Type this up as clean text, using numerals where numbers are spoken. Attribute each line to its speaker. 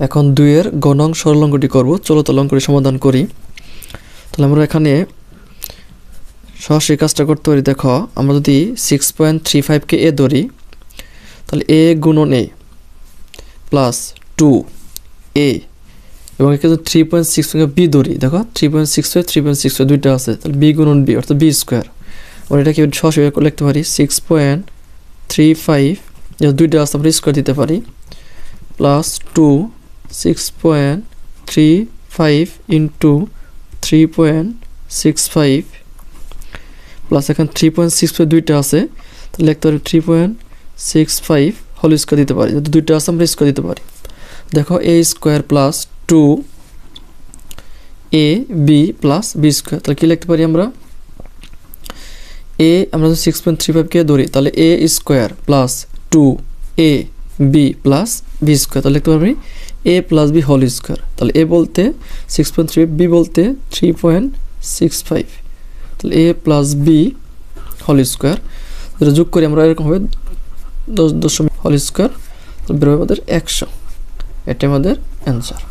Speaker 1: এখন 2 এর গ নং সরল অঙ্কটি করব। চলো তাহলে অঙ্কটি সমাধান করি। তাহলে আমরা এখানে সরাসরি কাজটা করতে পারি। দেখো আমরা যদি 6.35 কে এ ধরি তাহলে এ গুণন এ প্লাস 2 এ এবং এখানে 3.65 বি ধরি। দেখো 3.65 3.65 দুইটা আছে, তাহলে বি গুণন বি অর্থাৎ বি স্কোয়ার। আমরা এটাকে সরাসরি লিখতে পারি 6.35 দুইটা আছে আমরা স্কোয়ার দিতে পারি প্লাস 6.35 ইন্টু 3.65 প্লাস এখানে 3.65 দুইটা আছে, তাহলে লিখতে পারি 3.65 হোল স্কোয়ার দিতে পারি। যদি দুইটা আছে আমরা স্কোয়ার দিতে পারি। দেখো এ square plus 2 A B plus B square, তাহলে কী লিখতে পারি আমরা আমরা যদি 6.35 কে ধরি তাহলে এ square plus 2 A B plus B square, তাহলে লিখতে পারবি এ প্লাস বি হোল স্কোয়ার। তাহলে এ বলতে 6.3, বি বলতে 3.65, তাহলে এ প্লাস বি হোল স্কোয়ার। যেটা যোগ করি আমরা এরকম হবে 10 হোল স্কোয়ার, বেরোবে আমাদের 100। এটাই আমাদের অ্যান্সার।